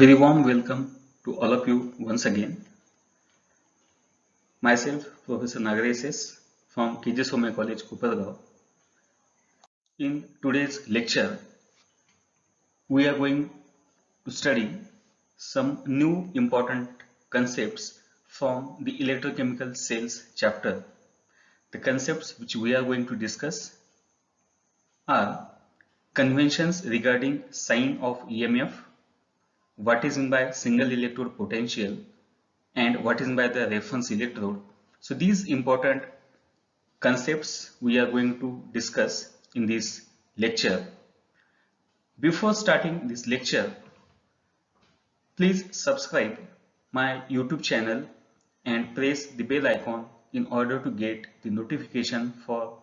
very warm welcome to all of you once again. Myself, Professor Nagaraj S. from KJ Somaiya College, Kopargaon. In today's lecture, we are going to study some new important concepts from the electrochemical cells chapter. The concepts which we are going to discuss are conventions regarding sign of EMF, what is meant by single electrode potential, and what is meant by the reference electrode. So these important concepts we are going to discuss in this lecture. Before starting this lecture, please subscribe my YouTube channel and press the bell icon in order to get the notification for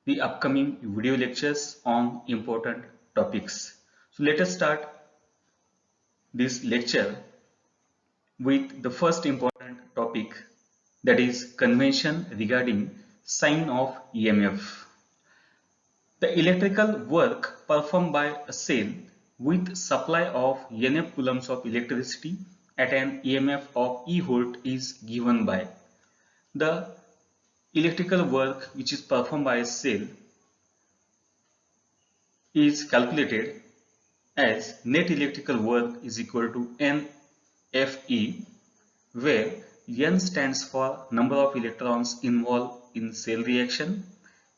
the upcoming video lectures on important topics. So let us start this lecture with the first important topic, that is convention regarding sign of EMF. The electrical work performed by a cell with supply of NF coulombs of electricity at an EMF of E volt is given by the electrical work which is performed by a cell is calculated as net electrical work is equal to NFE, where N stands for number of electrons involved in cell reaction,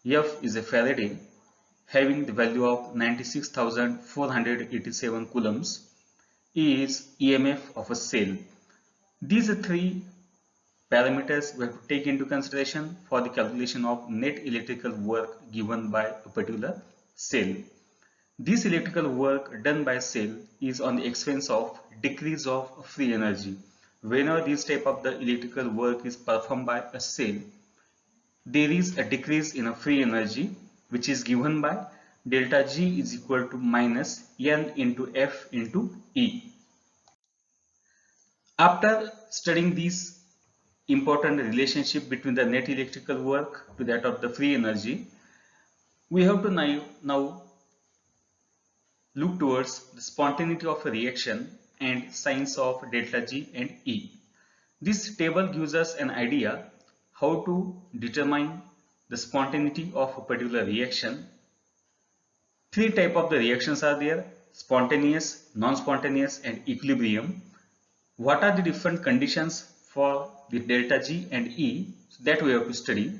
F is a Faraday having the value of 96,487 coulombs, E is EMF of a cell. These are three parameters we have to take into consideration for the calculation of net electrical work given by a particular cell. This electrical work done by cell is on the expense of decrease of free energy. Whenever this type of the electrical work is performed by a cell, there is a decrease in a free energy which is given by delta G is equal to minus N into F into E. After studying this important relationship between the net electrical work to that of the free energy, we have to now look towards the spontaneity of a reaction and signs of delta G and E. This table gives us an idea how to determine the spontaneity of a particular reaction. Three types of the reactions are there: spontaneous, non-spontaneous and equilibrium. What are the different conditions for the delta G and E? So that we have to study.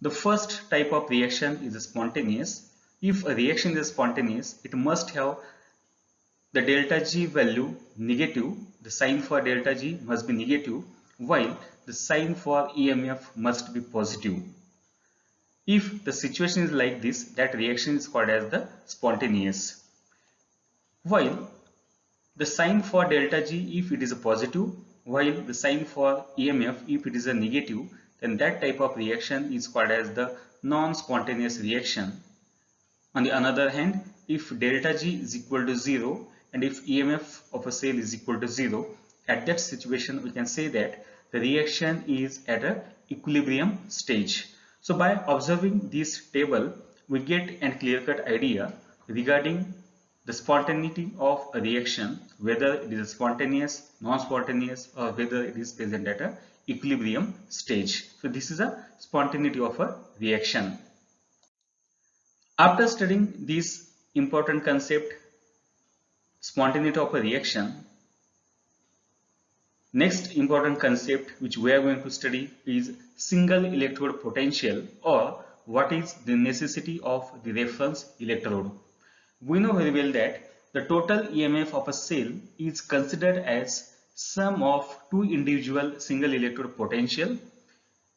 The first type of reaction is spontaneous. If a reaction is spontaneous, it must have the delta G value negative. The sign for delta G must be negative, while the sign for EMF must be positive. If the situation is like this, that reaction is called as the spontaneous. While the sign for delta G, if it is a positive, while the sign for EMF, if it is a negative, then that type of reaction is called as the non-spontaneous reaction. On the other hand, if delta G is equal to 0 and if EMF of a cell is equal to 0, at that situation we can say that the reaction is at an equilibrium stage. So by observing this table, we get a clear-cut idea regarding the spontaneity of a reaction, whether it is spontaneous, non-spontaneous, or whether it is present at an equilibrium stage. So this is a spontaneity of a reaction. After studying this important concept, spontaneity of a reaction, next important concept which we are going to study is single electrode potential, or what is the necessity of the reference electrode. We know very well that the total EMF of a cell is considered as sum of two individual single electrode potential.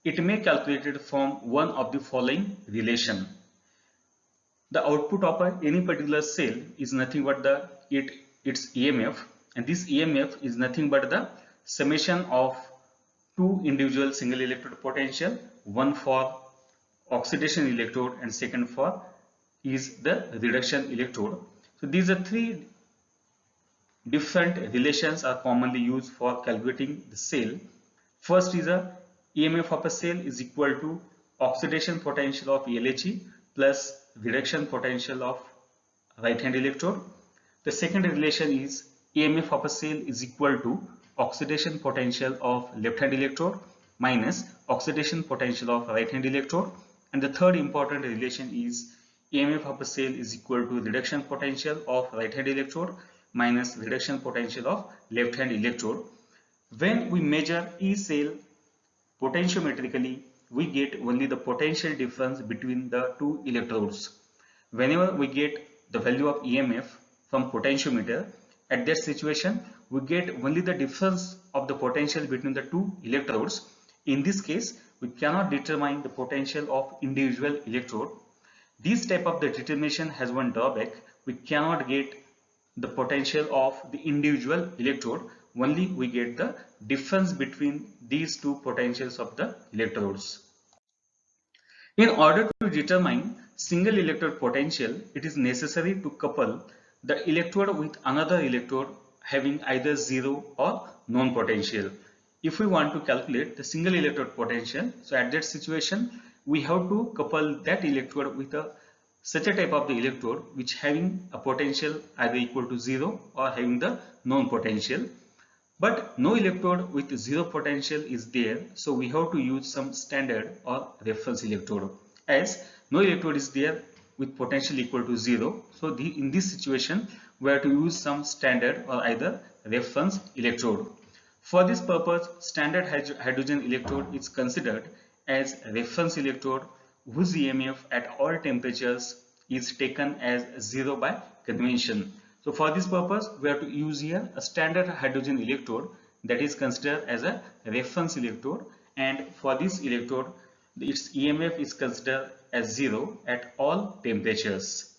It may be calculated from one of the following relation. The output of any particular cell is nothing but its EMF, and this EMF is nothing but the summation of two individual single electrode potential, one for oxidation electrode and second for is the reduction electrode. So these are three different relations are commonly used for calculating the cell. First is a EMF of a cell is equal to oxidation potential of LHE plus reduction potential of right hand electrode. The second relation is EMF of a cell is equal to oxidation potential of left hand electrode minus oxidation potential of right hand electrode. And the third important relation is EMF of a cell is equal to reduction potential of right hand electrode minus reduction potential of left hand electrode. When we measure E cell potentiometrically, we get only the potential difference between the two electrodes. Whenever we get the value of EMF from potentiometer, at that situation we get only the difference of the potential between the two electrodes. In this case, we cannot determine the potential of individual electrode. This type of the determination has one drawback. We cannot get the potential of the individual electrode, only we get the difference between these two potentials of the electrodes. In order to determine single electrode potential, it is necessary to couple the electrode with another electrode having either zero or known potential. If we want to calculate the single electrode potential, so at that situation we have to couple that electrode with such a type of the electrode which having a potential either equal to zero or having the known potential. But no electrode with zero potential is there, so we have to use some standard or reference electrode. As no electrode is there with potential equal to zero, so in this situation we have to use some standard or either reference electrode. For this purpose, standard hydrogen electrode is considered as reference electrode whose EMF at all temperatures is taken as zero by convention. So for this purpose, we have to use here a standard hydrogen electrode that is considered as a reference electrode, and for this electrode its EMF is considered as zero at all temperatures.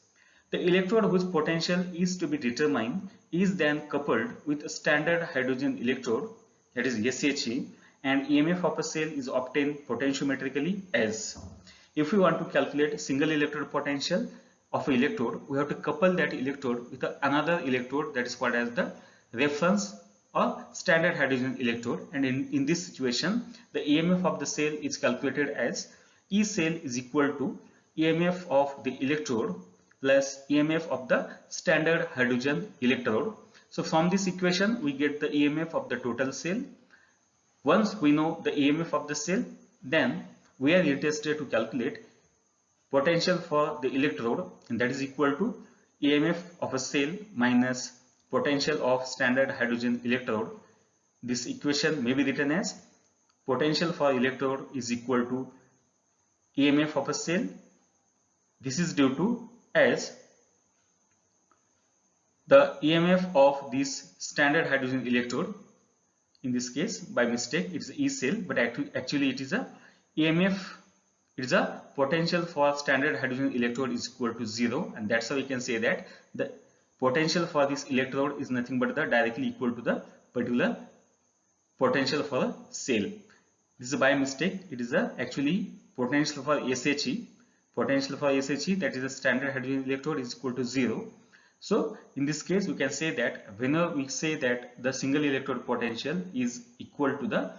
The electrode whose potential is to be determined is then coupled with a standard hydrogen electrode, that is SHE, and EMF of a cell is obtained potentiometrically as. If we want to calculate single electrode potential of an electrode, we have to couple that electrode with another electrode that is called as the reference or standard hydrogen electrode, and in this situation the EMF of the cell is calculated as E cell is equal to EMF of the electrode plus EMF of the standard hydrogen electrode. So from this equation we get the EMF of the total cell. Once we know the EMF of the cell, then we are interested to calculate potential for the electrode, and that is equal to EMF of a cell minus potential of standard hydrogen electrode. This equation may be written as potential for electrode is equal to EMF of a cell. This is due to as the EMF of this standard hydrogen electrode, in this case by mistake it is E cell, but actually it is a EMF, it is a potential for standard hydrogen electrode is equal to zero, and that's how we can say that the potential for this electrode is nothing but the directly equal to the particular potential for a cell. This is by mistake, it is a actually potential for SHE. Potential for SHE, that is a standard hydrogen electrode, is equal to zero. So in this case we can say that whenever we say that the single electrode potential is equal to the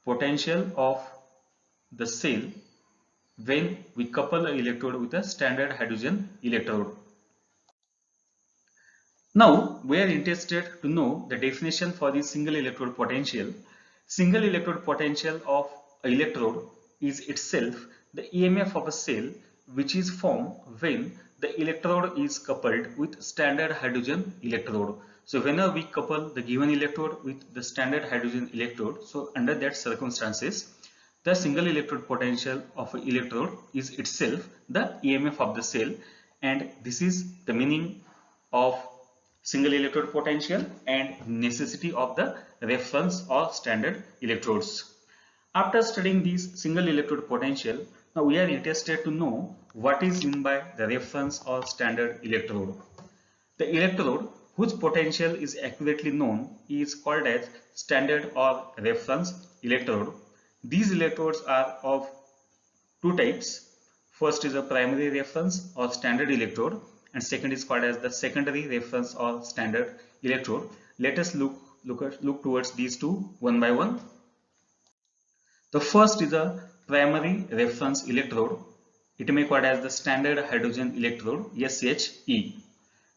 potential of the cell when we couple an electrode with a standard hydrogen electrode. Now we are interested to know the definition for the single electrode potential. Single electrode potential of an electrode is itself the EMF of a cell which is formed when the electrode is coupled with standard hydrogen electrode. So whenever we couple the given electrode with the standard hydrogen electrode, so under that circumstances the single electrode potential of an electrode is itself the EMF of the cell, and this is the meaning of single electrode potential and necessity of the reference or standard electrodes. After studying this single electrode potential, now we are interested to know what is meant by the reference or standard electrode. The electrode whose potential is accurately known is called as standard or reference electrode. These electrodes are of two types. First is a primary reference or standard electrode, and second is called as the secondary reference or standard electrode. Let us look towards these two one by one. The first is a primary reference electrode. It may be called as the standard hydrogen electrode, SHE.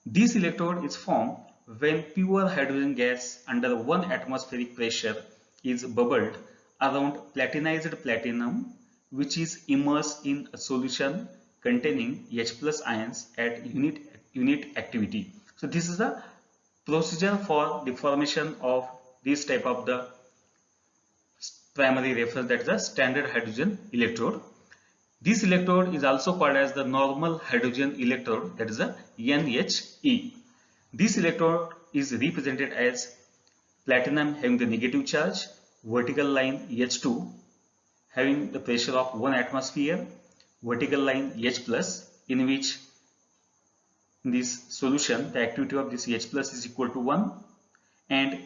This electrode is formed when pure hydrogen gas under 1 atmospheric pressure is bubbled around platinized platinum, which is immersed in a solution containing H plus ions at unit activity. So this is the procedure for the formation of this type of the primary reference, that is the standard hydrogen electrode. This electrode is also called as the normal hydrogen electrode, that is the NHE. This electrode is represented as platinum having the negative charge, vertical line H2 having the pressure of 1 atmosphere, vertical line H plus, in which in this solution the activity of this H plus is equal to 1, and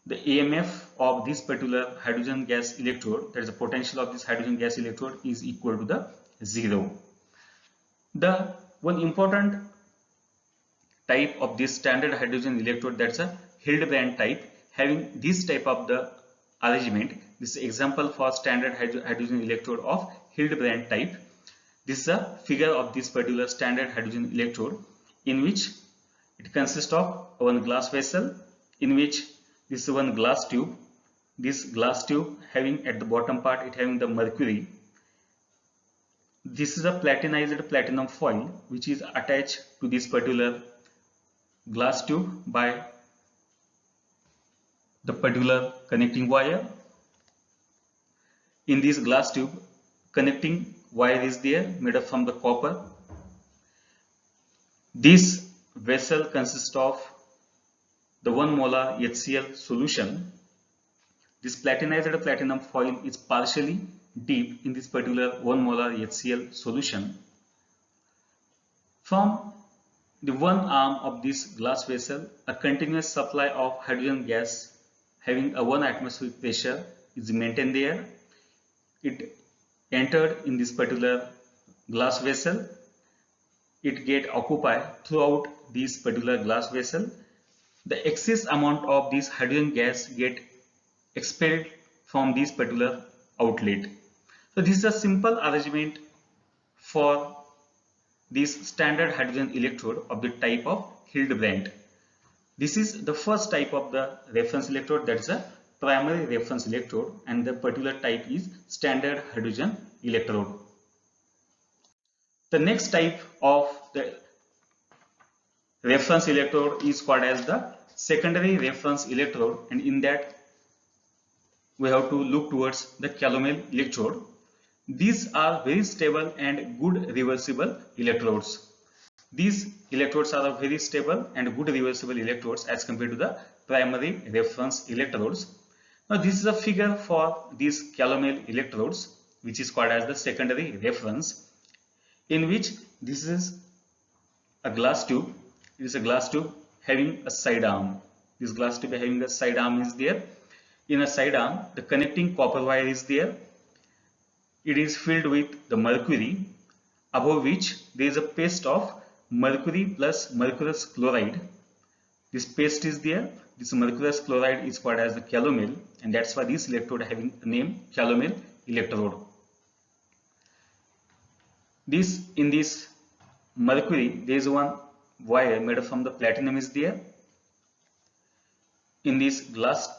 the AMF of this particular hydrogen gas electrode, that is the potential of this hydrogen gas electrode, is equal to the 0. The one important type of this standard hydrogen electrode, that's a Hildebrand type, having this type of the arrangement. This is example for standard hydrogen electrode of Hildebrand type. This is a figure of this particular standard hydrogen electrode, in which it consists of one glass vessel, in which this is one glass tube. This glass tube having at the bottom part, it having the mercury. This is a platinized platinum foil which is attached to this particular glass tube by the particular connecting wire. In this glass tube, connecting wire is there made up from the copper. This vessel consists of the 1 molar HCl solution. This platinized platinum foil is partially deep in this particular 1 molar HCl solution. From the one arm of this glass vessel, a continuous supply of hydrogen gas having a 1 atmospheric pressure is maintained there. It entered in this particular glass vessel. It get occupied throughout this particular glass vessel. The excess amount of this hydrogen gas get expelled from this particular outlet. So this is a simple arrangement for this standard hydrogen electrode of the type of Hildebrand. This is the first type of the reference electrode, that is a primary reference electrode, and the particular type is standard hydrogen electrode. The next type of the reference electrode is called as the secondary reference electrode, and in that we have to look towards the calomel electrode. These are very stable and good reversible electrodes. These electrodes are very stable and good reversible electrodes as compared to the primary reference electrodes. Now this is a figure for these calomel electrodes, which is called as the secondary reference, in which this is a glass tube. It is a glass tube having a side arm. This glass tube having a side arm is there. In a side arm, the connecting copper wire is there. It is filled with the mercury, above which there is a paste of mercury plus mercurous chloride. This paste is there. This mercurous chloride is called as the calomel, and that's why this electrode having the name calomel electrode. In this mercury, there is one wire made from the platinum is there. In this glass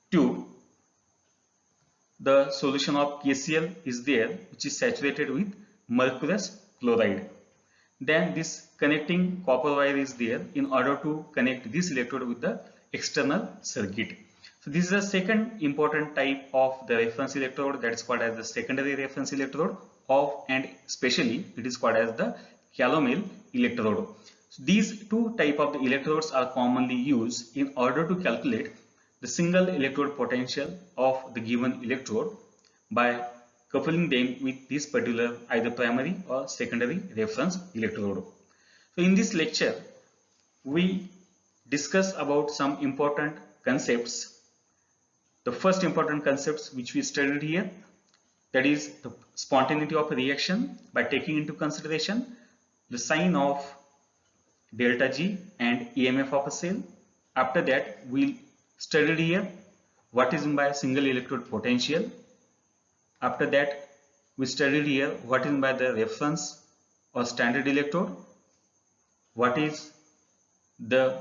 tube, the solution of KCl is there, which is saturated with mercurous chloride. Then this connecting copper wire is there in order to connect this electrode with the external circuit. So this is the second important type of the reference electrode, that is called as the secondary reference electrode and especially it is called as the calomel electrode. So these two type of the electrodes are commonly used in order to calculate the single electrode potential of the given electrode by coupling them with this particular either primary or secondary reference electrode. So in this lecture we discuss about some important concepts. The first important concepts which we studied here, that is the spontaneity of a reaction by taking into consideration the sign of delta G and EMF of a cell. After that we'll studied here what is meant by single electrode potential. After that we studied here what is meant by the reference or standard electrode, what is the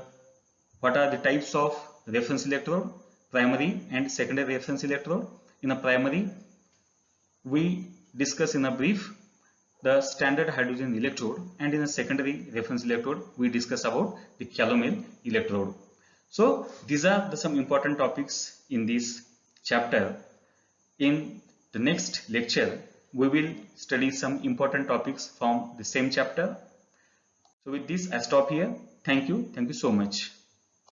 what are the types of reference electrode, primary and secondary reference electrode. In a primary, we discuss in a brief the standard hydrogen electrode, and in a secondary reference electrode we discuss about the calomel electrode. So these are some important topics in this chapter. In the next lecture we will study some important topics from the same chapter. So with this I stop here. Thank you so much.